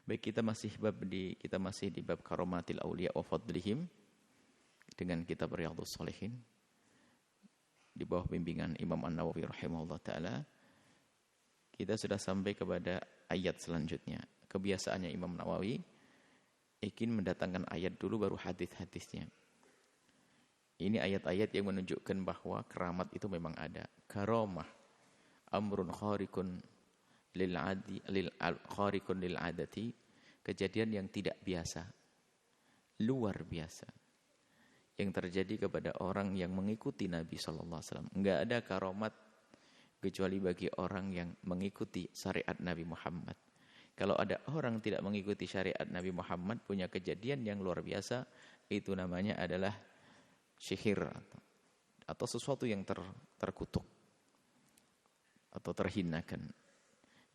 Baik, kita masih di bab karomatil auliya wa fadlihim dengan kitab Riyadhus Shalihin di bawah bimbingan Imam An-Nawawi rahimahullah taala. Kita sudah sampai kepada ayat selanjutnya. Kebiasaannya Imam Nawawi ingin mendatangkan ayat dulu baru hadis-hadisnya. Ini ayat-ayat yang menunjukkan bahwa keramat itu memang ada. Karamah amrun khariqun khariqun lil adati, kejadian yang tidak biasa, luar biasa, yang terjadi kepada orang yang mengikuti Nabi sallallahu alaihi wasallam. Enggak ada karamat kecuali bagi orang yang mengikuti syariat Nabi Muhammad. Kalau ada orang tidak mengikuti syariat Nabi Muhammad, punya kejadian yang luar biasa, itu namanya adalah sihir atau sesuatu yang terkutuk atau terhinakan.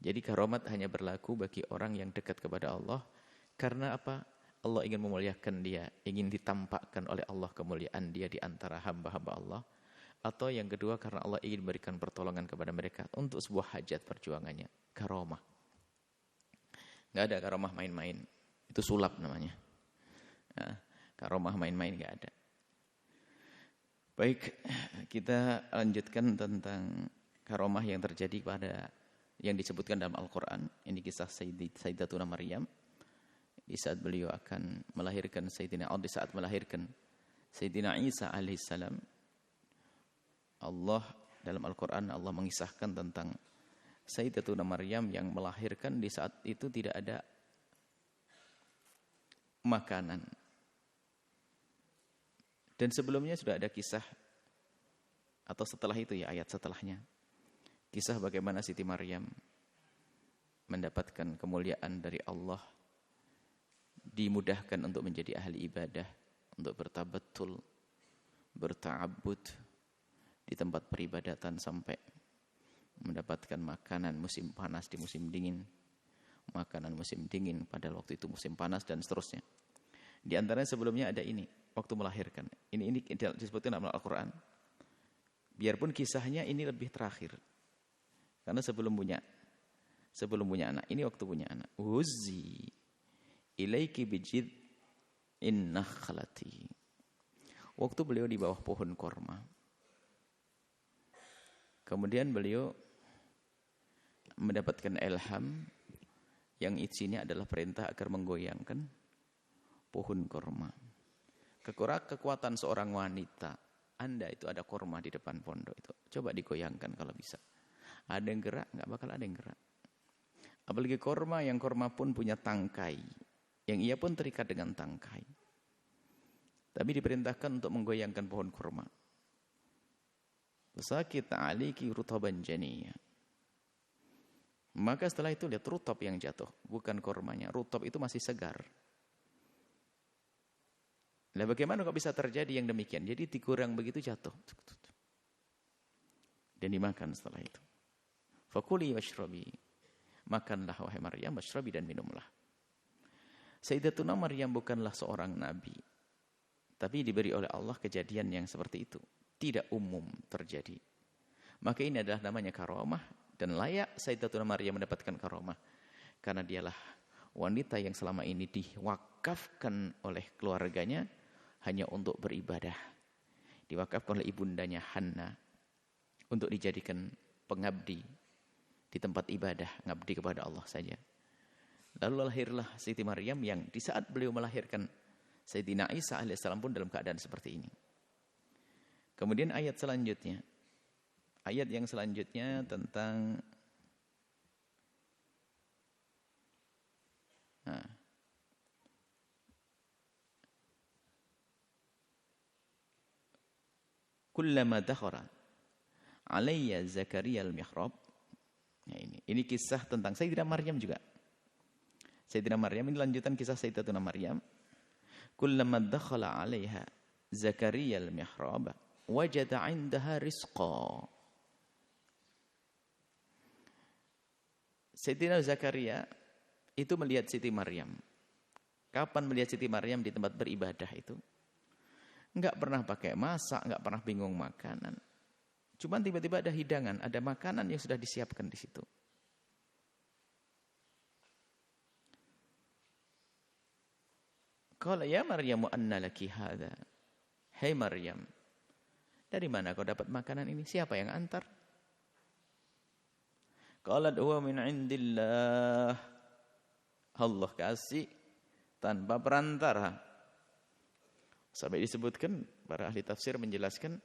Jadi karamat hanya berlaku bagi orang yang dekat kepada Allah. Karena apa? Allah ingin memuliakan dia, ingin ditampakkan oleh Allah kemuliaan dia di antara hamba-hamba Allah. Atau yang kedua, karena Allah ingin memberikan pertolongan kepada mereka untuk sebuah hajat perjuangannya. Karamah. Gak ada karamah main-main. Itu sulap namanya. Nah, karamah main-main gak ada. Baik, kita lanjutkan tentang karamah yang terjadi pada yang disebutkan dalam Al-Quran. Ini kisah Sayyidatuna Maryam di saat beliau akan melahirkan di saat melahirkan Sayyidina Isa alaihissalam. Allah dalam Al-Quran, Allah mengisahkan tentang Sayyidatuna Maryam yang melahirkan di saat itu tidak ada makanan. Dan sebelumnya sudah ada kisah, atau setelah itu ya, ayat setelahnya, kisah bagaimana Siti Maryam mendapatkan kemuliaan dari Allah, dimudahkan untuk menjadi ahli ibadah, untuk bertabattul, berta'abbud di tempat peribadatan sampai mendapatkan makanan musim panas di musim dingin, makanan musim dingin pada waktu itu musim panas, dan seterusnya. Di antaranya sebelumnya ada ini, waktu melahirkan. Ini disebutkan dalam Al-Quran. Biarpun kisahnya ini lebih terakhir. Karena sebelum punya anak, ini waktu punya anak. Huzzi ilaiki bijid innakhlati. Waktu beliau di bawah pohon korma. Kemudian beliau mendapatkan ilham yang isinya adalah perintah agar menggoyangkan pohon korma. Kekuatan seorang wanita, Anda itu ada korma di depan pondok itu, coba digoyangkan kalau bisa. Ada yang gerak, nggak bakal ada yang gerak. Apalagi korma, yang korma pun punya tangkai, yang ia pun terikat dengan tangkai. Tapi diperintahkan untuk menggoyangkan pohon korma. Sakit aliki rutaban janiyah. Maka setelah itu lihat rutab yang jatuh, bukan kormanya. Rutab itu masih segar. Nah, bagaimana kok bisa terjadi yang demikian? Jadi dikurang begitu jatuh. Dan dimakan setelah itu. Fakuli washrabi. Makanlah wahai Maryam, washrabi, dan minumlah. Sayyidatuna Maryam bukanlah seorang nabi. Tapi diberi oleh Allah kejadian yang seperti itu. Tidak umum terjadi. Maka ini adalah namanya karamah. Dan layak Sayyidatuna Maryam mendapatkan karamah. Karena dialah wanita yang selama ini diwakafkan oleh keluarganya hanya untuk beribadah. Diwakafkan oleh ibundanya Hanna untuk dijadikan pengabdi di tempat ibadah, ngabdi kepada Allah saja. Lalu lahirlah Siti Maryam yang di saat beliau melahirkan Sayyidina Isa alaihissalam pun dalam keadaan seperti ini. Kemudian ayat selanjutnya. Ayat yang selanjutnya tentang kullama dakhara alayya Zakaria al-mihrab. Ya, ini kisah tentang Sayyidatina Maryam juga. Sayyidatina Maryam ini lanjutan kisah Sayyidatuna Maryam. Kullama dakhala alaiha Zakaria al-mihrab wajada 'indaha rizqa. Sayyidina Zakaria itu melihat Siti Maryam. Kapan melihat Siti Maryam di tempat beribadah itu? Enggak pernah pakai masak, enggak pernah bingung makanan. Cuman tiba-tiba ada hidangan, ada makanan yang sudah disiapkan di situ. Qala ya Maryamu anna laki hadha. Hai Maryam, dari mana kau dapat makanan ini? Siapa yang antar? Qalat huwa min indillah. Allah kasih tanpa perantara. Sampai disebutkan para ahli tafsir menjelaskan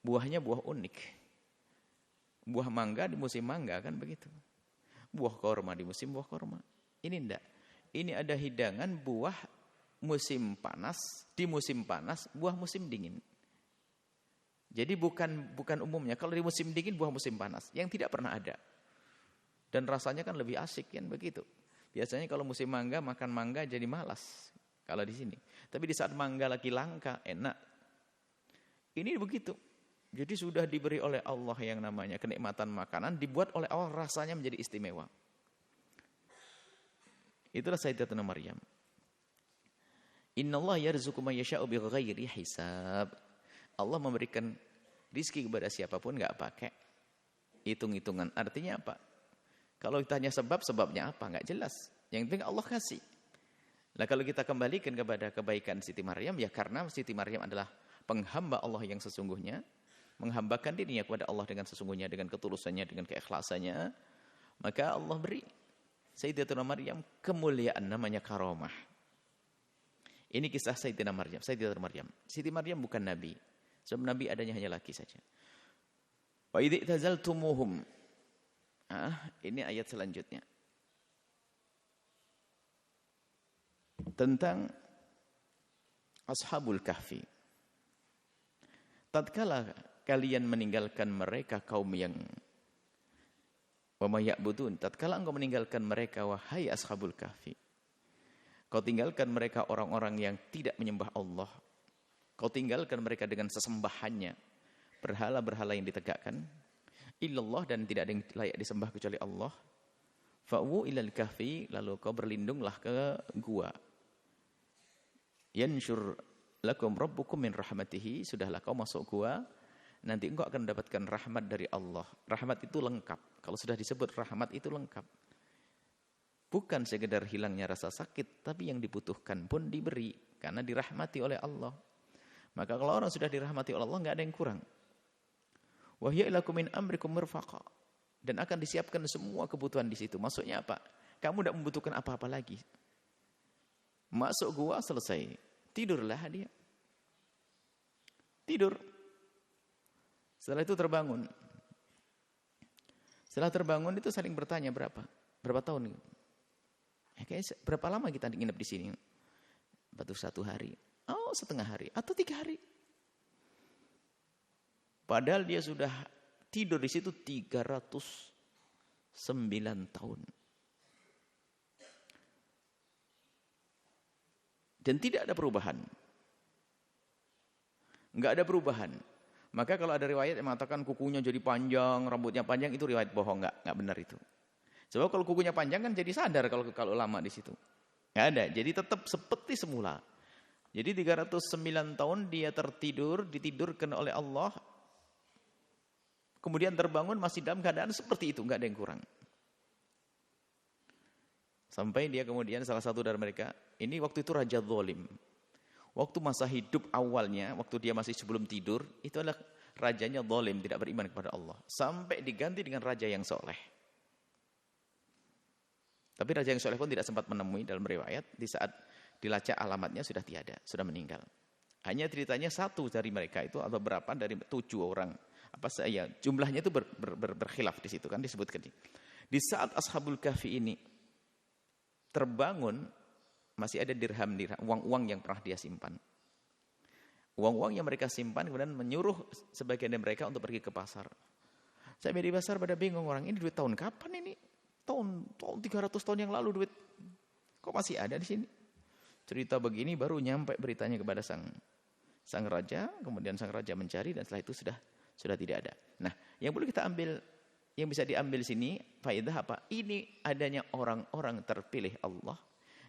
buahnya buah unik. Buah mangga di musim mangga kan begitu. Buah korma di musim buah korma. Ini enggak. Ini ada hidangan buah musim panas, di musim panas, buah musim dingin. Jadi bukan umumnya. Kalau di musim dingin, buah musim panas. Yang tidak pernah ada. Dan rasanya kan lebih asik kan begitu. Biasanya kalau musim mangga, makan mangga jadi malas. Kalau di sini. Tapi di saat mangga lagi langka, enak. Ini begitu. Jadi sudah diberi oleh Allah yang namanya kenikmatan makanan, dibuat oleh Allah rasanya menjadi istimewa. Itulah Sayyidatuna Maryam. Innallaha yarzuqu man yasha'u bighairi hisab. Allah memberikan rizki kepada siapapun enggak pakai hitung-hitungan. Artinya apa? Kalau ditanya sebab, sebabnya apa? Enggak jelas. Yang penting Allah kasih. Nah, kalau kita kembalikan kepada kebaikan Siti Maryam, ya karena Siti Maryam adalah penghamba Allah yang sesungguhnya, menghambakan dirinya kepada Allah dengan sesungguhnya, dengan ketulusannya, dengan keikhlasannya, maka Allah beri Sayyidatuna Maryam kemuliaan namanya karomah. Ini kisah Sayyidatuna Maryam. Sayyidatuna Maryam. Siti Maryam bukan nabi. Sebab nabi adanya hanya laki saja. Wa idh tazaltumuhum. Ini ayat selanjutnya. Tentang Ashabul Kahfi. Tatkala kalian meninggalkan mereka kaum yang wa maya'budun. Tatkala engkau meninggalkan mereka wahai Ashabul Kahfi. Kau tinggalkan mereka orang-orang yang tidak menyembah Allah. Kau tinggalkan mereka dengan sesembahannya. Berhala-berhala yang ditegakkan. Illallah dan tidak ada yang layak disembah kecuali Allah. Fa'wu ilal kahfi. Lalu kau berlindunglah ke gua. Yanshur lakum rabbukum min rahmatihi. Sudahlah kau masuk gua. Nanti engkau akan mendapatkan rahmat dari Allah. Rahmat itu lengkap. Kalau sudah disebut rahmat itu lengkap. Bukan sekedar hilangnya rasa sakit, tapi yang dibutuhkan pun diberi karena dirahmati oleh Allah. Maka kalau orang sudah dirahmati oleh Allah, enggak ada yang kurang. Wa hiya lakum min amrikum mirfaqa. Dan akan disiapkan semua kebutuhan di situ. Maksudnya apa? Kamu tidak membutuhkan apa-apa lagi. Masuk gua selesai. Tidurlah dia. Tidur. Setelah itu terbangun. Setelah terbangun itu saling bertanya berapa tahun? Kayaknya berapa lama kita nginep di sini? Batu 1 hari. Oh, setengah hari atau 3 hari. Padahal dia sudah tidur di situ 309 tahun. Dan tidak ada perubahan. Enggak ada perubahan. Maka kalau ada riwayat yang mengatakan kukunya jadi panjang, rambutnya panjang, itu riwayat bohong, enggak benar itu. Sebab kalau kukunya panjang kan jadi sadar kalau lama di situ. Enggak ada. Jadi tetap seperti semula. Jadi 309 tahun dia tertidur, ditidurkan oleh Allah. Kemudian terbangun masih dalam keadaan seperti itu, enggak ada yang kurang. Sampai dia kemudian salah satu dari mereka, ini waktu itu raja zalim. Waktu masa hidup awalnya, waktu dia masih sebelum tidur, itu adalah rajanya zalim, tidak beriman kepada Allah. Sampai diganti dengan raja yang soleh. Tapi raja yang soleh pun tidak sempat menemui dalam riwayat. Di saat dilacak alamatnya sudah tiada, sudah meninggal. Hanya ceritanya satu dari mereka itu atau berapa dari 7 orang. Apa saya jumlahnya itu berkhilaf di situ kan disebutkan. Di saat Ashabul Kahfi ini terbangun, masih ada dirham, uang-uang yang pernah dia simpan. Uang-uang yang mereka simpan kemudian menyuruh sebagian dari mereka untuk pergi ke pasar. Saya di pasar pada bingung, orang ini duit tahun kapan ini? Tahun 300 tahun yang lalu duit. Kok masih ada di sini? Cerita begini baru nyampe beritanya kepada sang raja, kemudian sang raja mencari dan setelah itu sudah tidak ada. Nah, yang boleh kita ambil, yang bisa diambil sini faedah apa? Ini adanya orang-orang terpilih Allah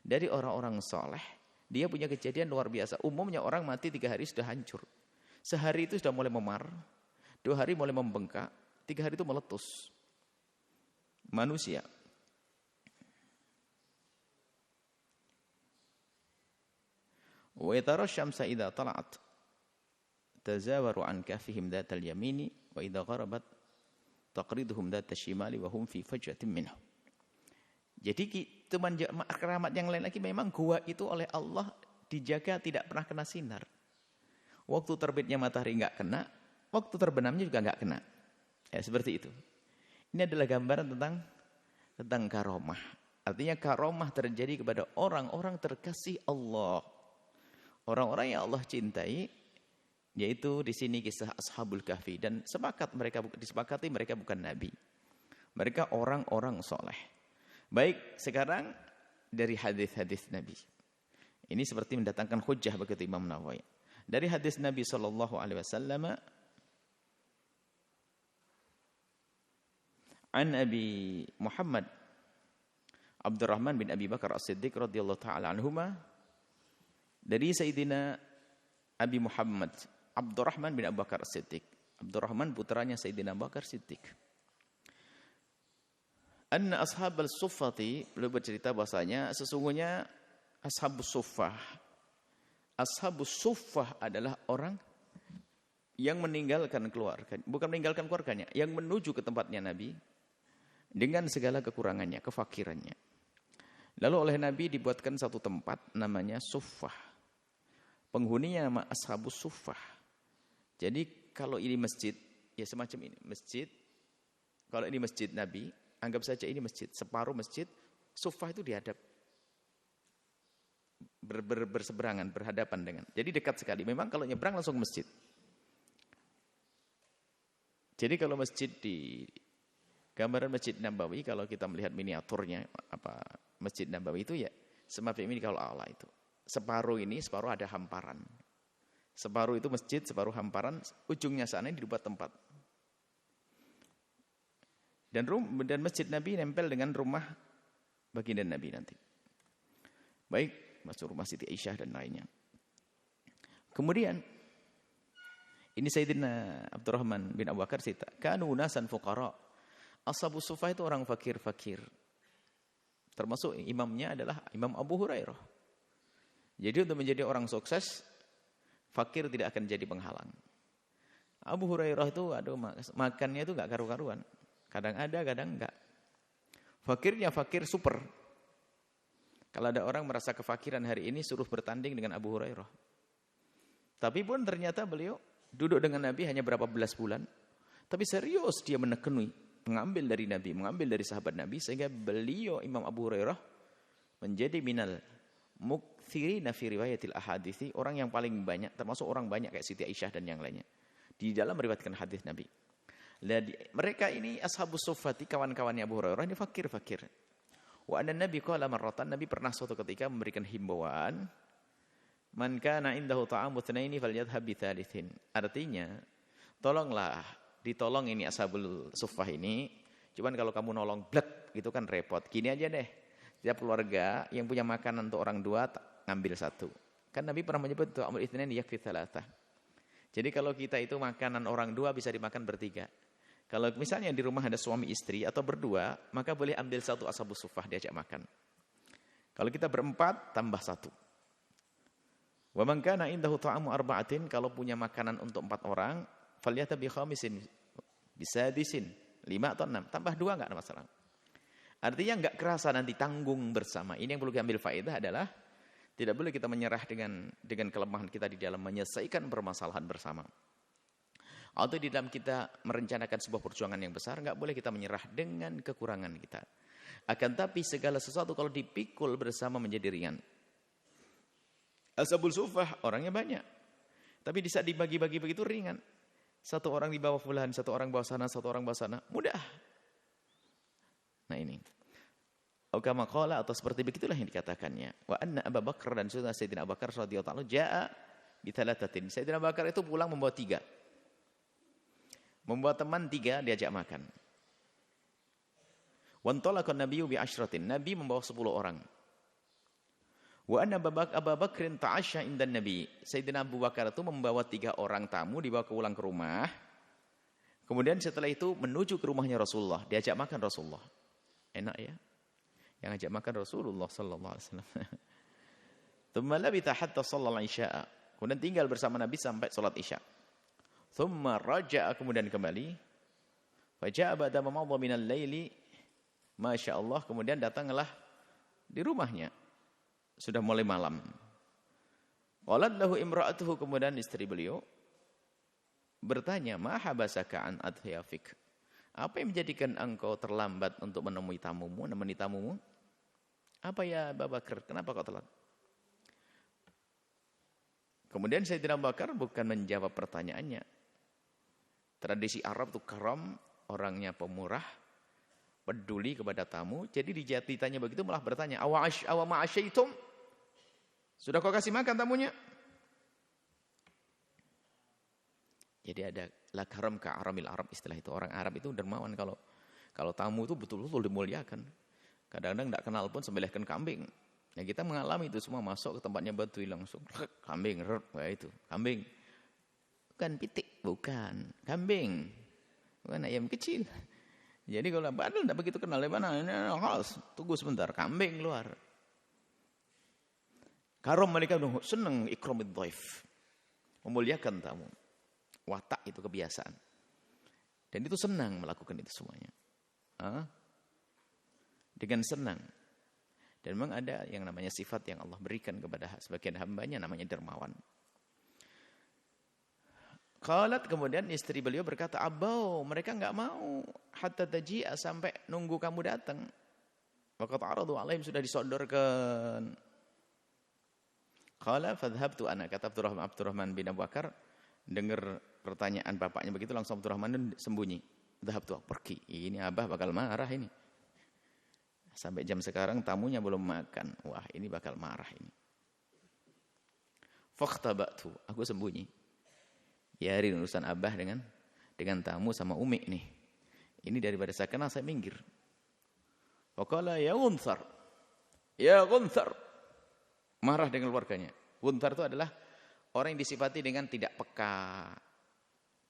dari orang-orang soleh. Dia punya kejadian luar biasa. Umumnya orang mati 3 hari sudah hancur. Sehari itu sudah mulai memar, 2 hari mulai membengkak, 3 hari itu meletus. Manusia. Wa yatara syamsa idza tala'at tazawaru an kafihim dhatal yamini wa idza gharabat taqriduhum dhatal shimali wa hum fi fajwatin minhu. Jadi teman keramat yang lain lagi, memang gua itu oleh Allah dijaga tidak pernah kena sinar. Waktu terbitnya matahari enggak kena, waktu terbenamnya juga enggak kena. Ya, seperti itu. Ini adalah gambaran tentang karomah. Artinya karomah terjadi kepada orang-orang terkasih Allah. Orang-orang yang Allah cintai, yaitu di sini kisah Ashabul Kahfi, dan disepakati mereka bukan nabi. Mereka orang-orang soleh. Baik, sekarang dari hadis-hadis Nabi. Ini seperti mendatangkan hujjah begitu Imam Nawawi. Dari hadis Nabi sallallahu alaihi wasallam, an Abi Muhammad Abdurrahman bin Abi Bakar As-Siddiq radhiyallahu taala anhuma, dari Sayyidina Abi Muhammad Abdurrahman bin Abu Bakar As-Siddiq. Abdurrahman putranya Sayyidina Abu Bakar Siddiq. Anna ashabal suffati, beliau bercerita bahasanya sesungguhnya ashabus suffah. Ashabus suffah adalah orang yang meninggalkan keluarga, bukan meninggalkan keluarganya, yang menuju ke tempatnya Nabi dengan segala kekurangannya, kefakirannya. Lalu oleh Nabi dibuatkan satu tempat namanya suffah. Penghuninya nama ashabus suffah. Jadi kalau ini masjid, ya semacam ini masjid. Kalau ini masjid Nabi, anggap saja ini masjid, separuh masjid, suffah itu dihadap. Berseberangan, berhadapan dengan. Jadi dekat sekali. Memang kalau nyebrang langsung ke masjid. Jadi kalau masjid di gambaran Masjid Nabawi, kalau kita melihat miniaturnya, Masjid Nabawi itu ya semacam ini kalau Allah itu. Separuh ini, separuh ada hamparan. Separuh itu masjid, separuh hamparan, ujungnya sana ini dibuat tempat. Dan masjid Nabi nempel dengan rumah baginda Nabi nanti. Baik, masuk rumah Siti Aisyah dan lainnya. Kemudian ini Sayyidina Abdurrahman bin Abu Bakar cerita, kanu nasan fuqara. Ashabus suffah itu orang fakir-fakir. Termasuk imamnya adalah Imam Abu Hurairah. Jadi untuk menjadi orang sukses, fakir tidak akan jadi penghalang. Abu Hurairah itu makannya itu enggak karu-karuan. Kadang ada, kadang enggak. Fakirnya fakir super. Kalau ada orang merasa kefakiran hari ini, suruh bertanding dengan Abu Hurairah. Tapi pun ternyata beliau duduk dengan Nabi hanya berapa belas bulan. Tapi serius dia menekuni, mengambil dari Nabi, mengambil dari sahabat Nabi. Sehingga beliau, Imam Abu Hurairah, menjadi minal mukthirina fi riwayatil ahadithi. Orang yang paling banyak, termasuk orang banyak kayak Siti Aisyah dan yang lainnya. Di dalam meriwayatkan hadis Nabi. Mereka ini ashabus suffati, kawan-kawannya Abu Hurairah ini fakir-fakir. Wa anna Nabi qala marratan, Nabi pernah suatu ketika memberikan himbauan, man kana indahu ta'amu tsnaini falyadhhab bi tsalitsin. Artinya, ditolong ini ashabul suffah ini. Cuman kalau kamu nolong blek gitu kan repot. Gini aja deh. Setiap keluarga yang punya makanan untuk orang dua ngambil satu. Kan Nabi pernah menyebut ta'amul itsnaini yakfi tsalatsah. Jadi kalau kita itu makanan orang dua bisa dimakan bertiga. Kalau misalnya di rumah ada suami istri atau berdua, maka boleh ambil satu ashabus suffah diajak makan. Kalau kita berempat, tambah satu. Wa man kana indahu ta'amu arba'atin, kalau punya makanan untuk 4 orang, falyata bi khamisin bisadisin, 5 atau 6, tambah 2 enggak ada masalah. Artinya enggak kerasa nanti tanggung bersama. Ini yang perlu diambil faedah adalah tidak boleh kita menyerah dengan kelemahan kita di dalam menyelesaikan permasalahan bersama. Atau di dalam kita merencanakan sebuah perjuangan yang besar, enggak boleh kita menyerah dengan kekurangan kita. Akan tapi segala sesuatu kalau dipikul bersama menjadi ringan. Ashabul suffah orangnya banyak. Tapi di saat dibagi-bagi begitu ringan. Satu orang di bawah fulan, satu orang bawah sana, satu orang bawah sana. Mudah. Nah ini. Kama qala, atau seperti begitulah yang dikatakannya. Wa anna Abu Bakar, dan Sayyidina Abu Bakar radhiyallahu anhu jaa bi thalathatin. Sayyidina Abu Bakar itu pulang membawa 3. Membawa teman 3 diajak makan. Wantolakon nabiyyu bi asyratin. Nabi membawa 10 orang. Wa anna Abu Bakrin ta'asya indan Nabi. Sayyidina Abu Bakar itu membawa 3 orang tamu, dibawa pulang ke rumah. Kemudian setelah itu menuju ke rumahnya Rasulullah, diajak makan Rasulullah. Enak ya? Yang ajak makan Rasulullah sallallahu alaihi wasallam. Tsumma labitha hatta shallal isya'a. Kemudian tinggal bersama Nabi sampai salat Isya. Tsumma raja'a, kemudian kembali. Fa ja'a ba'da ma madha minal laili. Masyaallah, kemudian datanglah di rumahnya. Sudah mulai malam. Qalat lahu imra'atuhu, kemudian istri beliau bertanya, "Ma habasaka an adhiyafik?" Apa yang menjadikan engkau terlambat untuk menemui tamumu, menemani tamumu? Apa ya Abu Bakar? Kenapa kau telat? Kemudian Sayyidina Abu Bakar bukan menjawab pertanyaannya. Tradisi Arab itu karam, orangnya pemurah, peduli kepada tamu. Jadi ditanya begitu malah bertanya, awa ma'asyaitum? Sudah kau kasih makan tamunya? Jadi ada la karam ka aramil Arab, istilah itu. Orang Arab itu dermawan, kalau tamu itu betul-betul dimuliakan. Kadang-kadang tidak kenal pun sembelihkan kambing. Nah, kita mengalami itu semua, masuk ke tempatnya Badui langsung kambing, itu kambing. Bukan pitik, bukan kambing. Bukan ayam kecil. Jadi kalau padahal tidak begitu kenal, di mana? Khas, tunggu sebentar, kambing keluar. Karam mereka senang ikramid dhaif. Memuliakan tamu. Watak itu kebiasaan. Dan itu senang melakukan itu semuanya. Dengan senang. Dan memang ada yang namanya sifat yang Allah berikan kepada sebagian hambanya, namanya dermawan. Qalat, kemudian istri beliau berkata, "Abau, mereka enggak mau hatta taji'a, sampai nunggu kamu datang." Waqad aradu alaihim, sudah disodorkan. Qala fadhhabtu ana, kata Abdurrahman bin Abu Bakar, dengar pertanyaan bapaknya begitu langsung Abdurrahman sembunyi. Dhahabtu, pergi. Ini Abah bakal marah ini. Sampai jam sekarang tamunya belum makan. Wah, ini bakal marah ini. Fakhtabatu, aku sembunyi. Biarin urusan Abah dengan tamu sama Umi nih. Ini daripada saya kenal, saya minggir. Faqala ya Gunthar. Ya Gunthar. Marah dengan keluarganya. Gunthar itu adalah orang yang disifati dengan tidak peka,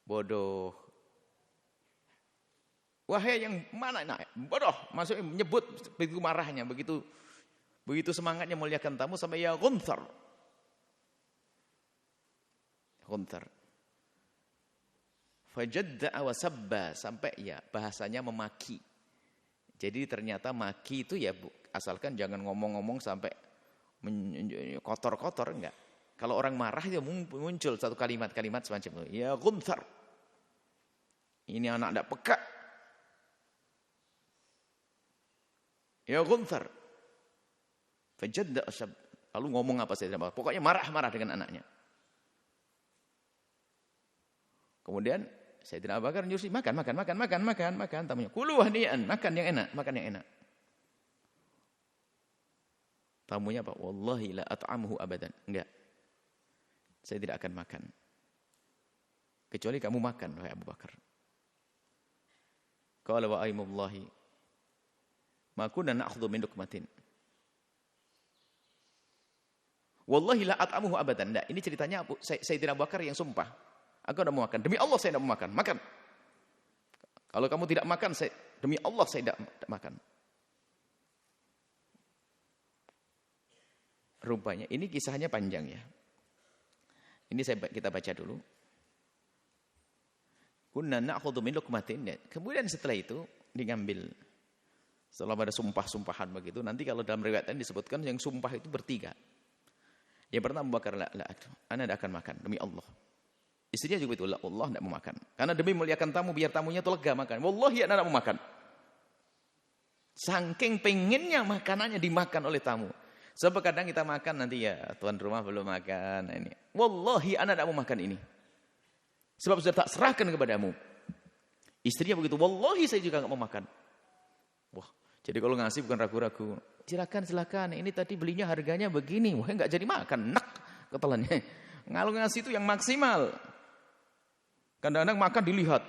bodoh. Wahai yang mana? Nah, bodoh, maksudnya menyebut begitu marahnya, begitu semangatnya muliakan tamu sampai ya Gunthar. Gunthar. Fajadda'a wa sabba, sampai ya bahasanya memaki. Jadi ternyata maki itu ya asalkan jangan ngomong-ngomong sampai kotor-kotor, enggak. Kalau orang marah itu muncul satu kalimat-kalimat semacam itu. Ya Gunthar. Ini anak tidak peka. Ya Gunthar. Fajadda asyab. Lalu ngomong apa saja. Pokoknya marah-marah dengan anaknya. Kemudian Sayyidina Abu Bakar nyuruh makan. Tamunya, kulu hani'an, makan yang enak. Tamunya apa? Wallahi la at'amuhu abadan. Enggak. Saya tidak akan makan. Kecuali kamu makan, wahai Abu Bakar. Qala wa aimullahi ma kunna na'khudhu min lukmatin. Wallahi la at'amuhu abadan. Enggak, ini ceritanya Sayyidina Abu Bakar yang sumpah. Aku tidak mau makan. Demi Allah saya tidak mau makan. Makan. Kalau kamu tidak makan, demi Allah saya tidak makan. Rupanya ini kisahnya panjang ya. Ini kita baca dulu. Kunna na'khudhu min lukmatin. Kemudian setelah itu diambil. Setelah pada sumpah-sumpahan begitu, nanti kalau dalam riwayat ini disebutkan yang sumpah itu bertiga. Yang pertama Abu Bakar, la ana tidak akan makan demi Allah. Istrinya juga itu, Allah tidak mau makan. Karena demi muliakan tamu, biar tamunya itu lega makan. Wallahi ana tidak mau makan. Saking pengennya makanannya dimakan oleh tamu. Sebab kadang kita makan nanti ya tuan rumah belum makan. Nah ini. Wallahi ana tidak mau makan ini. Sebab sudah tak serahkan kepadamu. Istrinya begitu. Wallahi saya juga tidak mau makan. Wah, jadi kalau ngasih bukan ragu-ragu. Silakan. Ini tadi belinya harganya begini. Wah, enggak jadi makan. Nak ketelannya. Kalau ngasih itu yang maksimal. Kadang-kadang makan dilihat.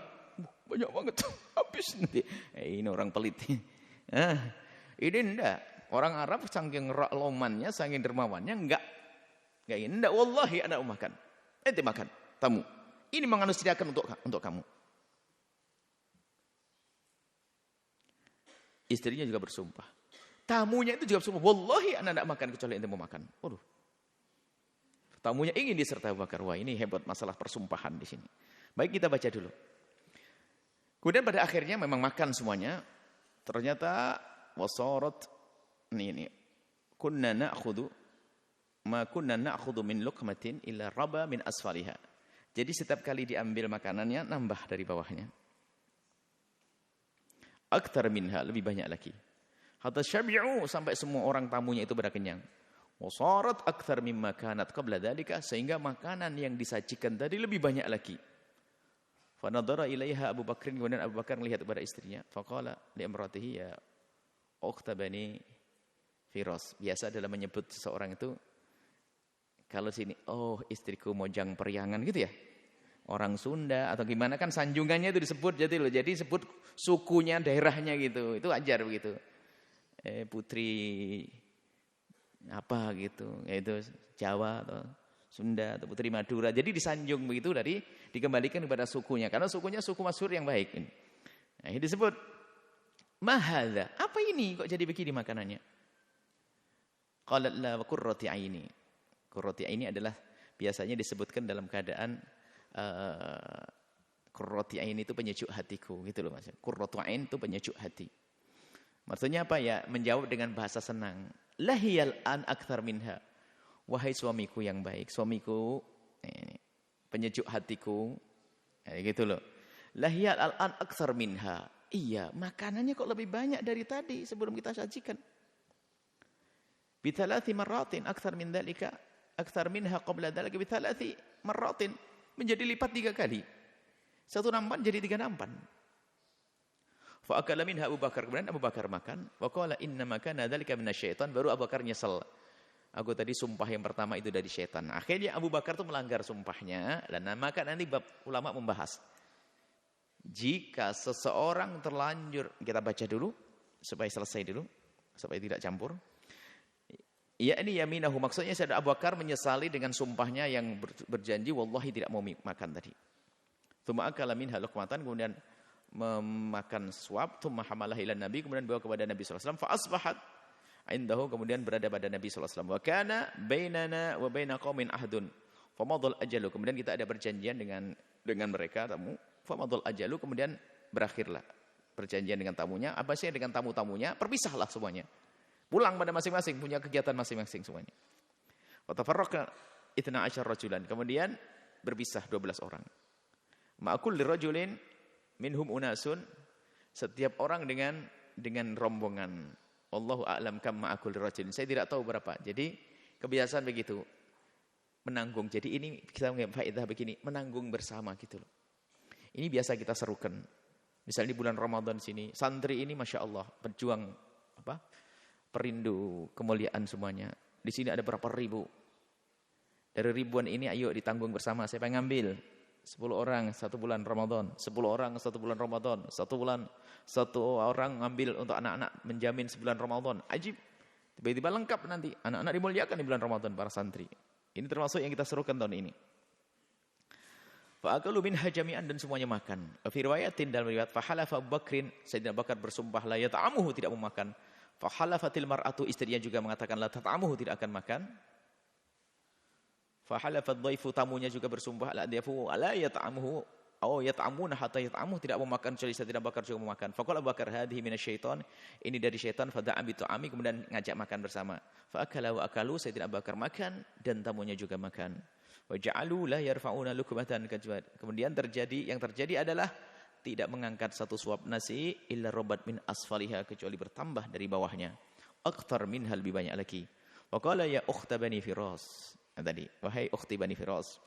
Banyak banget. Habis nanti. Ini orang pelit. Ini enggak. Orang Arab saking lomannya, saking dermawannya, enggak ini, enggak, wallahi ana makan. Ente makan, tamu. Ini memang sediakan untuk kamu. Istrinya juga bersumpah. Tamunya itu juga bersumpah, wallahi ana enggak makan kecuali ente mau makan. Waduh. Tamunya ingin disertai Abu Bakar. Wah, ini hebat masalah persumpahan di sini. Baik, kita baca dulu. Kemudian pada akhirnya memang makan semuanya. Ternyata wasarat ini kunna na'khudhu ma kunna na'khudhu min luqmatin illa raba min asfaliha. Jadi setiap kali diambil makanannya nambah dari bawahnya. Aktar minha, lebih banyak lagi. Hatta syabi'u, sampai semua orang tamunya itu pada kenyang. Wasarat akthar mimma kanat qabla dzalika, sehingga makanan yang disajikan tadi lebih banyak lagi. Fa nadhara ilaiha Abu Bakr, kemudian Abu Bakar melihat kepada istrinya, faqala li imratihi ya ukhta bani Firas. Biasa dalam menyebut seseorang itu kalau sini, oh istriku mojang periangan gitu ya. Orang Sunda atau gimana kan sanjungannya itu disebut jadi loh. Jadi sebut sukunya, daerahnya gitu. Itu ajar begitu. Putri apa gitu, yaitu Jawa atau Sunda atau Putri Madura. Jadi disanjung begitu dari dikembalikan kepada sukunya, karena sukunya suku masyhur yang baik ini. Nah, ini disebut mahadza. Apa ini kok jadi begini makanannya? Qalat la qurrati aini. Qurrati aini adalah biasanya disebutkan dalam keadaan qurrati aini itu penyejuk hatiku gitu loh Mas. Qurratu ain itu penyejuk hati. Maksudnya apa ya? Menjawab dengan bahasa senang. Lahiyal an akthar minha. Wahai suamiku yang baik, suamiku ini, penyejuk hatiku. Gitu loh. Lahiyal an akthar minha. Iya, makanannya kok lebih banyak dari tadi sebelum kita sajikan. Bithalathi marratin akthar min dzalika, akthar minha qabla dzalika bithalathi marratin. Menjadi lipat 3 kali. 1 nampan jadi 3 nampan. Fa akala minha Abu Bakar, kemudian Abu Bakar makan, wa qala inna ma kana dzalika minasyaitan, baru Abu Bakar nyesel. Aku tadi sumpah yang pertama itu dari syaitan. Akhirnya Abu Bakar itu melanggar sumpahnya, dan maka nanti ulama membahas. Jika seseorang terlanjur, kita baca dulu supaya selesai dulu, supaya tidak campur. Ya ini yaminahu, maksudnya Sayyidina Abu Bakar menyesali dengan sumpahnya yang berjanji wallahi tidak mau makan tadi. Tsumma akala minha luqmatan, kemudian memakan suap, tsumma hamalah ila Nabi, kemudian bawa kepada Nabi sallallahu alaihi wasallam, fa asbahat indahu, kemudian berada pada Nabi sallallahu alaihi wasallam. Wa kana bainana wa baina qaumin ahdun famadhal ajalu, kemudian kita ada perjanjian dengan mereka tamu, famadhal ajalu, kemudian berakhirlah perjanjian dengan tamunya. Apa sih dengan tamu-tamunya? Perpisahlah semuanya. Pulang pada masing-masing, punya kegiatan masing-masing semuanya. Wa tafarraqa 12 rajulan, kemudian berpisah 12 orang. Ma'akul lirajulin minhum unasun, setiap orang dengan rombongan. Wallahu a'lam kam ma'akul lirajulin. Saya tidak tahu berapa. Jadi kebiasaan begitu. Menanggung. Jadi ini kita mengambil faedah begini, menanggung bersama gitu loh. Ini biasa kita serukan. Misalnya di bulan Ramadan sini, santri ini Masya Allah, berjuang perindu kemuliaan semuanya. Di sini ada berapa ribu. Dari ribuan ini ayo ditanggung bersama. Siapa yang ngambil? 10 orang 1 bulan Ramadan, 10 orang 1 bulan Ramadan, 1 orang ngambil untuk anak-anak menjamin sebulan Ramadan. Ajib. Tiba-tiba lengkap nanti. Anak-anak dimuliakan di bulan Ramadan, para santri. Ini termasuk yang kita serukan tahun ini. Fa'akalu minha jami'an, dan semuanya makan. Fi riwayatin, dalam riwayat, fahalafa Abu Bakrin, Sayyidina Abu Bakar bersumpah la yata'amuhu, tidak mau makan. Fahalafatil mar'atu, istrinya juga mengatakan la tata'amuhu, tidak akan makan. Fahalafad dhaifu, tamunya juga bersumpah la yafu ala yata'amuhu aw yat'amuna hatta yat'amuhu, tidak mau makan kecuali Sayyidina Abu Bakar juga mau makan. Faqala Abu Bakar hadhihi minasyaiton, ini dari syaitan, fada'a bi tu'ami, kemudian ngajak makan bersama. Fa akala wa akalu, Sayyidina Abu Bakar makan dan tamunya juga makan. Wa ja'alu la yarfa'una lukmatan kajwad, kemudian yang terjadi adalah tidak mengangkat satu suap nasi illa robat min asfaliha, kecuali bertambah dari bawahnya. Akthar minha, lebih banyak lagi. Wa qala ya ukhta bani Firas, tadi, wahai ukhti bani Firas,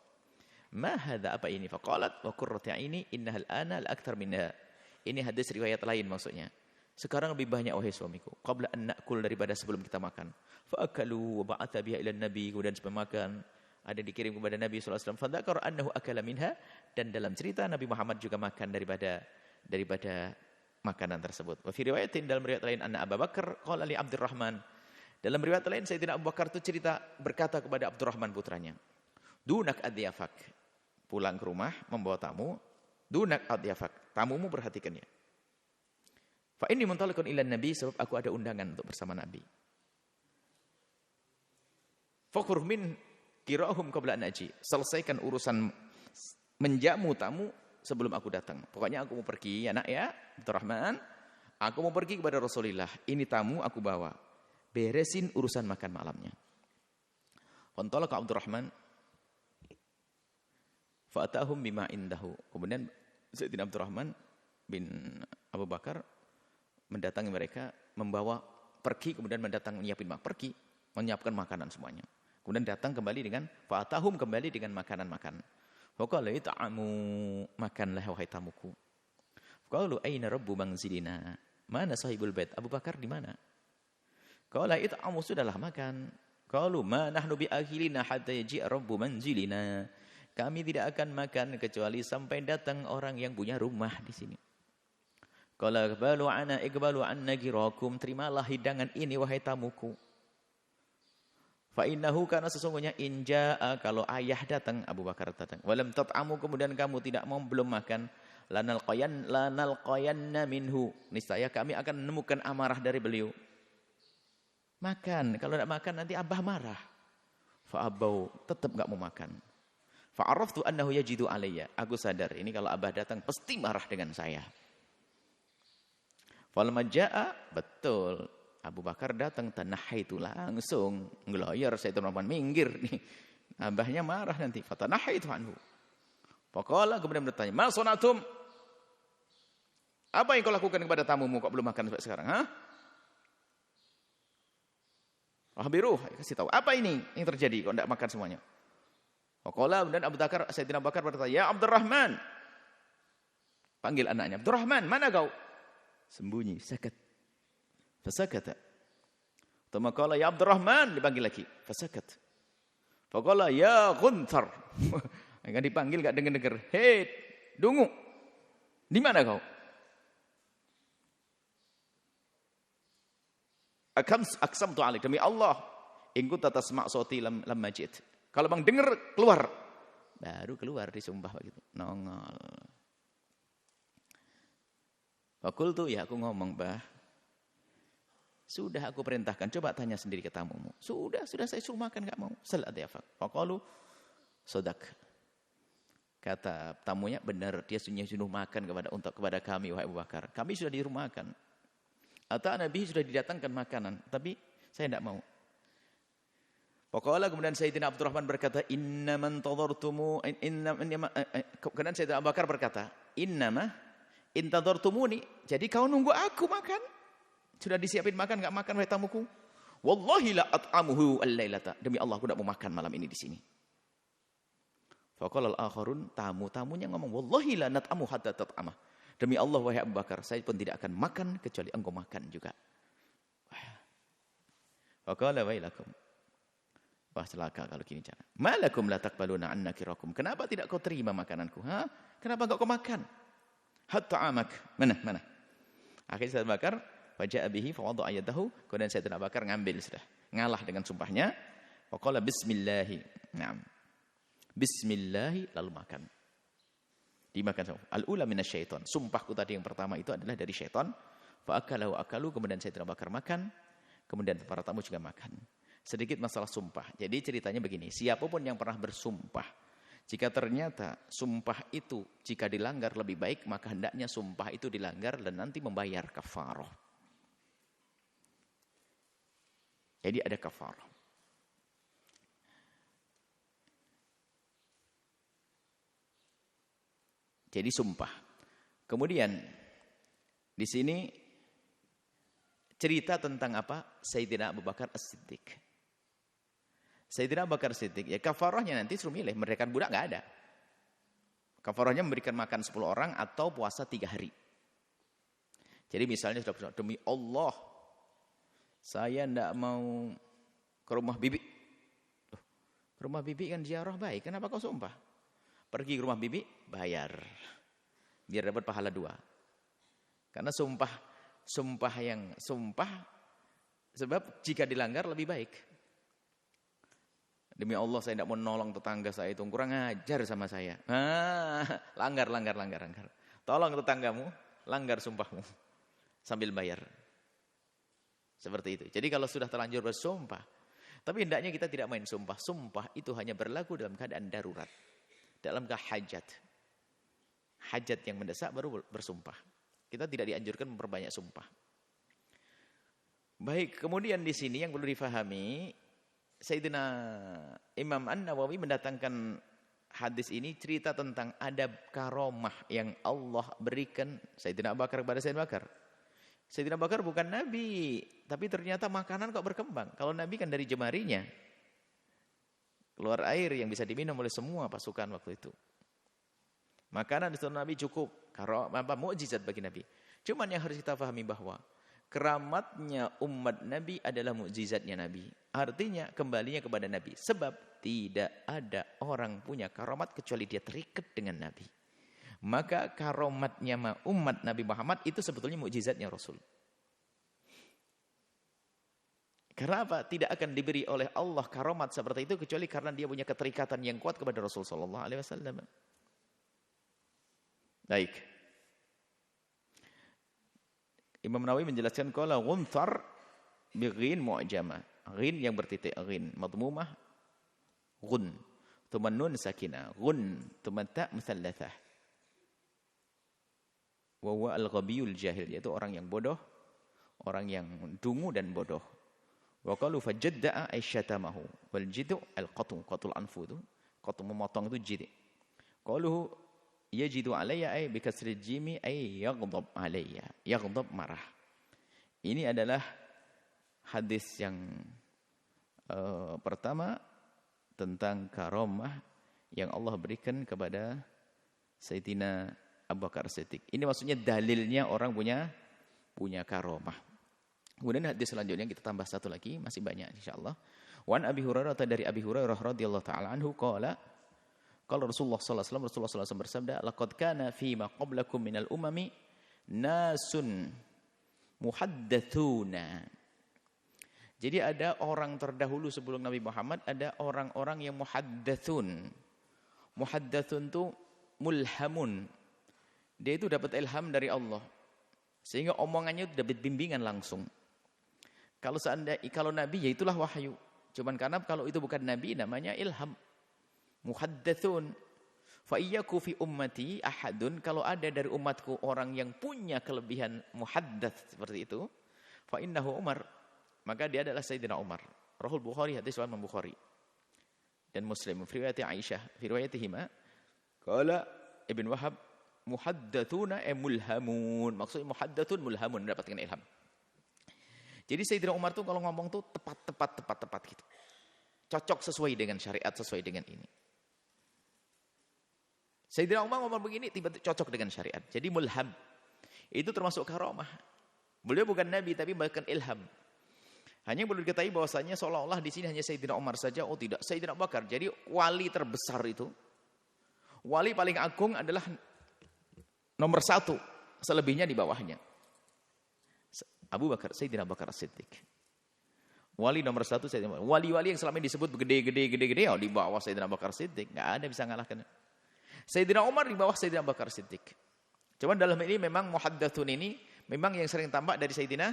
ma hadza, apa ini? Faqalat wa qurratu aini innahal ana al akthar minha. Ini hadis riwayat lain maksudnya. Sekarang lebih banyak wahai suamiku, qabla an na'kul, daripada sebelum kita makan. Fa akalu wa ba'atha biha ila nabi, kemudian sebelum makan ada dikirim kepada Nabi sallallahu alaihi wasallam. Fa dzakara annahu akala minha, dan dalam cerita Nabi Muhammad juga makan daripada makanan tersebut. Wa fi riwayatin, dalam riwayat lain, anna Abu Bakar qala li Abdurrahman, dalam riwayat lain Sayyidina Abu Bakar itu berkata kepada Abdurrahman putranya, dunak adyafak, pulang ke rumah membawa tamu, dunak adyafak, tamumu perhatikannya. Fa inni muntalikun ila nabi, sebab aku ada undangan untuk bersama Nabi. Fakhur min Kirahum qabla an aji. Selesaikan urusan menjamu tamu sebelum aku datang. Pokoknya aku mau pergi, ya nak ya, Abdurrahman. Aku mau pergi kepada Rasulullah. Ini tamu aku bawa. Beresin urusan makan malamnya. Fantalaqa Abdurrahman fa'atahum bima indahu. Kemudian Sayyidina Abdurrahman bin Abu Bakar mendatangi mereka, membawa pergi, kemudian menyiapkan makanan semuanya. Kemudian datang kembali dengan fa'atahum, kembali dengan makanan-makanan. Faqala it'amu, makanlah wahai tamuku. Qalu aina rabbu manzilina? Mana sahibul bait? Abu Bakar di mana? Qala it'amu, sudahlah makan. Qalu ma nahnu bi akhilina hatta yaji rabbu manzilina. Kami tidak akan makan kecuali sampai datang orang yang punya rumah di sini. Qala iqbalu anna girakum, terimalah hidangan ini wahai tamuku. Fa innahu, karena sesungguhnya injaa, kalau ayah datang, Abu Bakar datang. Walam tat'amu, kemudian kamu tidak mau, belum makan. Lanal qayanna minhu, niscaya kami akan menemukan amarah dari beliau. Makan, kalau tidak makan nanti abah marah. Fa abau, tetap enggak mau makan. Fa araftu annahu yajidu alayya, aku sadar ini kalau abah datang pasti marah dengan saya. Falamma jaa, betul, Abu Bakar datang, tanahaitu, langsung ngeloyor Sayyidina Umar, minggir nih. Abahnya marah nanti. Fatanahaitu anhu. Faqala, kemudian bertanya, "Ma sunatum?" Apa yang kau lakukan kepada tamumu kok belum makan sampai sekarang, ha? Ahbiruh, kasih tahu. Apa ini yang terjadi kok enggak makan semuanya? Faqala, kemudian Sayyidina Abu Bakar bertanya, "Ya Abdurrahman." Panggil anaknya, "Abdurrahman, mana kau?" Sembunyi, sakat. Fasakata. Thumma qala ya Abdurrahman, dipanggil lagi. Fasakat. Faqala ya Gunthar. Enggak dipanggil, enggak dengar-dengar. Hei, dungu. Di mana kau? Aqsamtu alaik, demi Allah, in kunta tasma' sauti lam majid. Kalau Bang dengar, keluar. Baru keluar, disumpah begitu. Nongol. Fakultu, ya aku ngomong, Bah. Sudah aku perintahkan, coba tanya sendiri ke tamumu. Sudah saya suruh makan, enggak mau. Salat ya, faqalu sodak. Kata tamunya, benar, dia suruh makan kepada kami wahai Abu Bakar. Kami sudah di rumah makan. Atau Nabi sudah didatangkan makanan, tapi saya tidak mau. Faqala, kemudian Sayyidina Abdurrahman berkata, kemudian Sayyidina Abu Bakar berkata, innama intadhartumuni, jadi kau nunggu aku makan. Sudah disiapin makan, enggak makan wahai tamuku. Wallahi la at'amuhu al-lailata, demi Allah aku tidak mau makan malam ini di sini. Faqala al-akharun, tamu-tamunya ngomong, wallahi la nat'amu hatta tat'amah, demi Allah wahai Abu Bakar, saya pun tidak akan makan kecuali engkau makan juga. Faqala wailakum, wah celaka kalau gini cara. Malakum la taqbaluna anna kirakum, kenapa tidak kau terima makananku? Kenapa enggak kau makan? Hatta amak, mana? Akhirnya Abu Bakar faja'a bihi fawadha ayadahu, kemudian Sayyidina Abu Bakar ngambil sudah, ngalah dengan sumpahnya. Faqala bismillahi. Naam. Bismillahi, lalu makan. Dimakan semua. Al-ula minasyaiton. Sumpahku tadi yang pertama itu adalah dari syaitan. Fa akalahu akalu, kemudian Sayyidina Abu Bakar makan, kemudian para tamu juga makan. Sedikit masalah sumpah. Jadi ceritanya begini, siapapun yang pernah bersumpah, jika ternyata sumpah itu jika dilanggar lebih baik, maka hendaknya sumpah itu dilanggar dan nanti membayar kafarah. Jadi ada kafarah. Jadi sumpah. Kemudian di sini cerita tentang apa? Sayyidina Abu Bakar As-Siddiq. Sayyidina Abu Bakar As-Siddiq, ya kafarahnya nanti suruh milih, merdekakan budak enggak ada. Kafarahnya memberikan makan 10 orang atau puasa 3 hari. Jadi misalnya sudah bersumpah, demi Allah saya tidak mau ke rumah bibi. Ke rumah bibi kan ziarah baik, kenapa kau sumpah? Pergi ke rumah bibi, bayar. Biar dapat pahala 2. Karena sumpah sebab jika dilanggar lebih baik. Demi Allah saya tidak mau nolong tetangga saya itu, kurang ajar sama saya. Langgar. Tolong tetanggamu, langgar sumpahmu sambil bayar. Seperti itu. Jadi kalau sudah terlanjur bersumpah, Tapi hendaknya kita tidak main sumpah. Sumpah itu hanya berlaku dalam keadaan darurat. Dalam hajat. Hajat yang mendesak baru bersumpah. Kita tidak dianjurkan memperbanyak sumpah. Baik, kemudian di sini yang perlu difahami, Sayyidina Imam An-Nawawi mendatangkan hadis ini cerita tentang adab karomah yang Allah berikan Sayyidina Abu Bakar kepada Sayyidina Bakar. Sayyidina Abu Bakar bukan Nabi, tapi ternyata makanan kok berkembang. Kalau Nabi kan dari jemarinya keluar air yang bisa diminum oleh semua pasukan waktu itu. Makanan itu Nabi cukup, mukjizat bagi Nabi. Cuman yang harus kita pahami bahwa keramatnya umat Nabi adalah mukjizatnya Nabi. Artinya kembalinya kepada Nabi. Sebab tidak ada orang punya karamat kecuali dia terikat dengan Nabi. Maka karomatnya umat Nabi Muhammad itu sebetulnya mukjizatnya Rasul. Karena apa? Tidak akan diberi oleh Allah karomat seperti itu kecuali karena dia punya keterikatan yang kuat kepada Rasul sallallahu alaihi wasallam. Baik. Imam Nawawi menjelaskan qala ghunthar bi ghin mu'jamah. Ghin yang bertitik, ghin madmumah, ghun. Thumma nun sakinah, ghun, thumma ta' musallatsah. Wa huwa al-ghabiyul jahil, yaitu orang yang bodoh, orang yang dungu dan bodoh. Wa qalu fajadda'a aisyatamahu wal jidu al-qatu, qatul anfu itu, qatu memotong itu jid. Qalu yajidu alayya ay bi kasri jimi ay yaghdab alayya, yaghdab marah. Ini adalah hadis yang pertama tentang karomah yang Allah berikan kepada Sayyidina Abu Bakar Siddiq. Ini maksudnya dalilnya orang punya karomah. Kemudian hadis selanjutnya kita tambah satu lagi, masih banyak insyaallah. Wan Abi Hurairah, dari Abi Hurairah radhiyallahu taala anhu qala Rasulullah sallallahu alaihi wasallam bersabda, laqad kana fi ma qablakum minal umami nasun muhaddatsuna. Jadi ada orang terdahulu sebelum Nabi Muhammad, ada orang-orang yang muhaddatsun. Muhaddatsun itu mulhamun. Dia itu dapat ilham dari Allah. Sehingga omongannya itu dapat bimbingan langsung. Kalau Nabi ya itulah wahyu. Cuman karena kalau itu bukan Nabi namanya ilham. Muhaddatsun. Fa iyyaku fi ummati ahadun, kalau ada dari umatku orang yang punya kelebihan muhaddats seperti itu, fa innahu Umar, maka dia adalah Sayyidina Umar. Rahul Bukhari, hadis Imam Bukhari dan Muslim fi riwayat Aisyah, fi riwayatihima qala Ibn Wahab muhaddatsuna mulhamun. Maksudnya muhaddatsun mulhamun, mendapatkan ilham. Jadi Sayyidina Umar tuh kalau ngomong tuh tepat gitu. Cocok sesuai dengan syariat, sesuai dengan ini. Sayyidina Umar ngomong begini tiba-tiba cocok dengan syariat. Jadi mulham. Itu termasuk karomah. Beliau bukan nabi tapi bahkan ilham. Hanya perlu diketahui bahwasanya seolah-olah di sini hanya Sayyidina Umar saja. Oh tidak, Sayyidina Abu Bakar. Jadi wali terbesar itu, wali paling agung adalah nomor 1. Selebihnya di bawahnya. Abu Bakar, Sayyidina Abu Bakar As-Siddiq. Wali nomor 1 Sayyidina Abu Bakar. Wali-wali yang selama ini disebut gede-gede, oh di bawah Sayyidina Abu Bakar As-Siddiq. Nggak ada bisa ngalahkan. Sayyidina Umar di bawah Sayyidina Abu Bakar Siddiq. Cuma dalam ini memang muhaddatsun ini memang yang sering tampak dari Sayyidina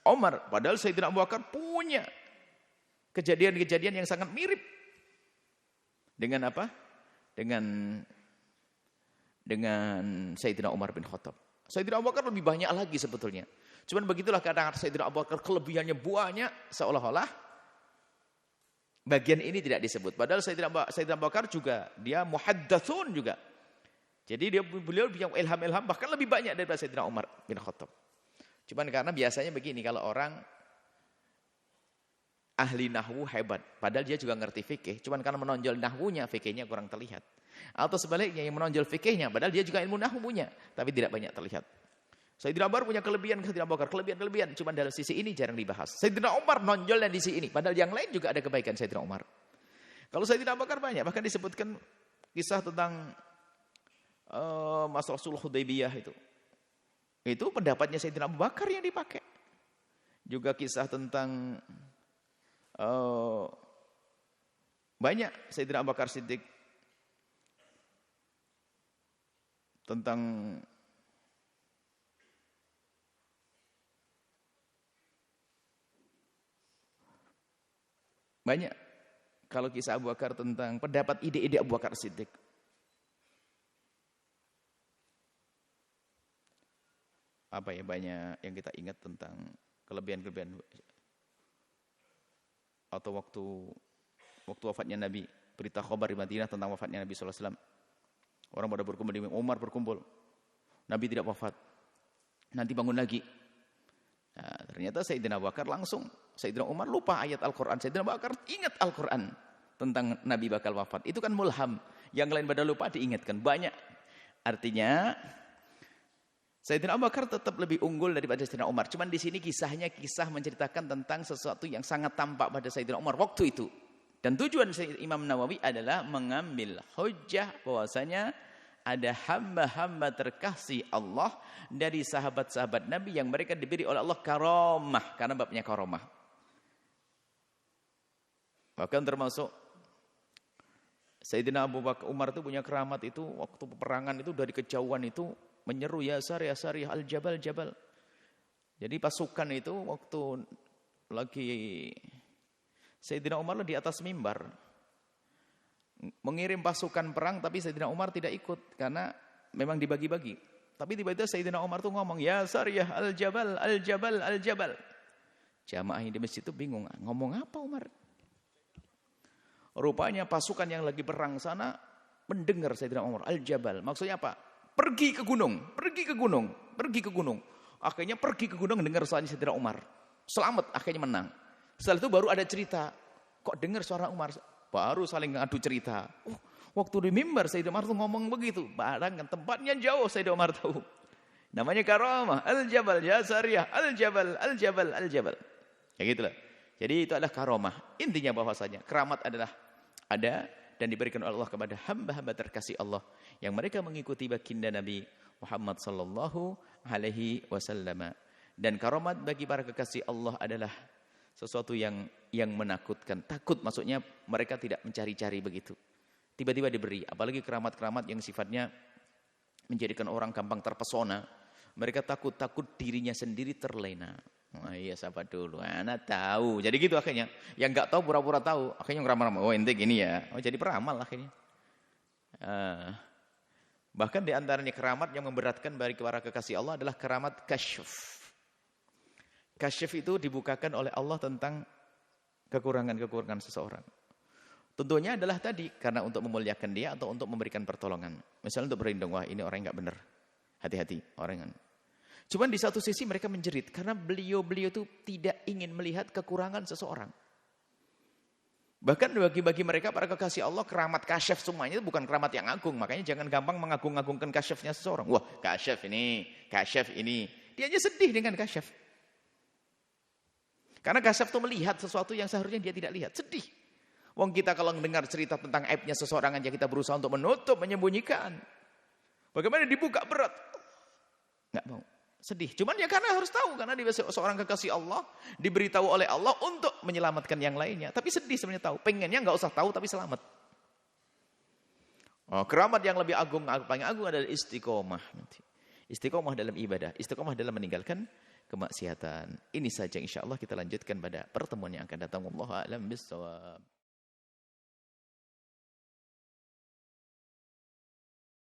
Umar. Padahal Sayyidina Abu Bakar punya kejadian-kejadian yang sangat mirip. Dengan apa? Dengan Sayyidina Umar bin Khattab. Sayyidina Abu Bakar lebih banyak lagi sebetulnya. Cuman begitulah kadang Sayyidina Abu Bakar kelebihannya banyak seolah-olah bagian ini tidak disebut. Padahal Sayyidina Abu Bakar juga dia muhaddatsun juga. Jadi beliau yang ilham-ilham bahkan lebih banyak daripada Sayyidina Umar bin Khattab. Cuman karena biasanya begini, kalau orang ahli nahwu hebat, padahal dia juga ngerti fikih, cuman karena menonjol nahwunya, fikihnya kurang terlihat. Atau sebaliknya yang menonjol fikihnya, padahal dia juga ilmu nahwu punya, tapi tidak banyak terlihat. Sayyidina Umar punya kelebihan, Sayyidina Abu Bakar kelebihan, cuma dalam sisi ini jarang dibahas. Sayyidina Umar nonjolnya di sisi ini, padahal yang lain juga ada kebaikan Sayyidina Umar. Kalau Sayyidina Abu Bakar banyak, bahkan disebutkan kisah tentang masalah sulh Hudaybiyah itu. Itu pendapatnya Sayyidina Abu Bakar yang dipakai. Juga kisah tentang banyak Sayyidina Abu Bakar Siddiq tentang Banyak kalau kisah Abu Bakar tentang pendapat ide-ide Abu Bakar Siddiq. Apa ya, banyak yang kita ingat tentang kelebihan-kelebihan. Atau waktu wafatnya Nabi, berita khabar di Madinah tentang wafatnya Nabi sallallahu alaihi wasallam. Orang pada berkumpul di Umar berkumpul. Nabi tidak wafat. Nanti bangun lagi. Nah, ternyata Sayyidina Abu Bakar langsung, Sayyidina Umar lupa ayat Al-Quran. Sayyidina Abu Bakar ingat Al-Quran tentang Nabi bakal wafat. Itu kan mulham. Yang lain pada lupa diingatkan. Banyak. Artinya Sayyidina Abu Bakar tetap lebih unggul daripada Sayyidina Umar. Cuman di sini kisahnya kisah menceritakan tentang sesuatu yang sangat tampak pada Sayyidina Umar waktu itu. Dan tujuan Imam Nawawi adalah mengambil hujjah bahwasanya ada hamba-hamba terkasih Allah dari sahabat-sahabat Nabi yang mereka diberi oleh Allah karamah, karena babnya karamah. Bahkan termasuk Sayyidina Abu Bakar Umar itu punya keramat itu waktu peperangan itu dari kejauhan itu menyeru ya Sariyah Sariyah al-Jabal Jabal. Jadi pasukan itu waktu lagi Sayyidina Umar di atas mimbar mengirim pasukan perang, tapi Sayyidina Umar tidak ikut karena memang dibagi-bagi. Tapi tiba-tiba Sayyidina Umar tuh ngomong ya Sariyah al-Jabal al-Jabal al-Jabal. Jamaah yang di masjid itu bingung, ngomong apa Umar? Rupanya pasukan yang lagi perang sana mendengar Sayyidina Umar al-Jabal. Maksudnya apa? Pergi ke gunung, pergi ke gunung, pergi ke gunung. Akhirnya pergi ke gunung dengar suara Sayyidina Umar. Selamat, akhirnya menang. Setelah itu baru ada cerita. Kok dengar suara Umar? Baru saling ngadu cerita. Waktu di mimbar Sayyidina Umar tuh ngomong begitu. Barang tempatnya jauh Sayyidina Umar tahu. Namanya karamah. Al-Jabal, ya Sariyah. Al-Jabal, Al-Jabal, Al-Jabal. Ya gitulah. Jadi itu adalah karamah. Intinya bahwasanya keramat adalah ada dan diberikan oleh Allah kepada hamba-hamba terkasih Allah yang mereka mengikuti baginda Nabi Muhammad sallallahu alaihi wasallam. Dan karamat bagi para kekasih Allah adalah sesuatu yang menakutkan. Takut maksudnya mereka tidak mencari-cari begitu. Tiba-tiba diberi, apalagi keramat-keramat yang sifatnya menjadikan orang gampang terpesona. Mereka takut dirinya sendiri terlena. Oh iya sahabat dulu, anak tahu. Jadi gitu akhirnya. Yang enggak tahu pura-pura tahu. Akhirnya ngeramal-ramal. Oh ente gini ya. Oh jadi peramal akhirnya. Bahkan di antaranya keramat yang memberatkan bagi para kekasih Allah adalah keramat kasyf. Kasyf itu dibukakan oleh Allah tentang kekurangan-kekurangan seseorang. Tentunya adalah tadi karena untuk memuliakan dia atau untuk memberikan pertolongan. Misalnya untuk berlindung, wah ini orang enggak benar. Hati-hati orang kan. Cuman di satu sisi mereka menjerit karena beliau itu tidak ingin melihat kekurangan seseorang. Bahkan bagi mereka para kekasih Allah keramat kasyaf semuanya itu bukan keramat yang agung. Makanya jangan gampang mengagung-agungkan kasyafnya seseorang. Wah kasyaf ini. Dia aja sedih dengan kasyaf. Karena kasyaf itu melihat sesuatu yang seharusnya dia tidak lihat. Sedih. Wong kita kalau mendengar cerita tentang aibnya seseorang aja kita berusaha untuk menutup, menyembunyikan. Bagaimana dibuka berat? Nggak mau. Sedih. Cuman ya karena harus tahu. Karena dia seorang kekasih Allah. Diberitahu oleh Allah untuk menyelamatkan yang lainnya. Tapi sedih sebenarnya tahu. Pengennya nggak usah tahu tapi selamat. Oh, keramat yang lebih agung, paling agung adalah istiqomah. Istiqomah dalam ibadah. Istiqomah dalam meninggalkan kemaksiatan. Ini saja insya Allah kita lanjutkan pada pertemuan yang akan datang. Wallahu a'lam bishawab.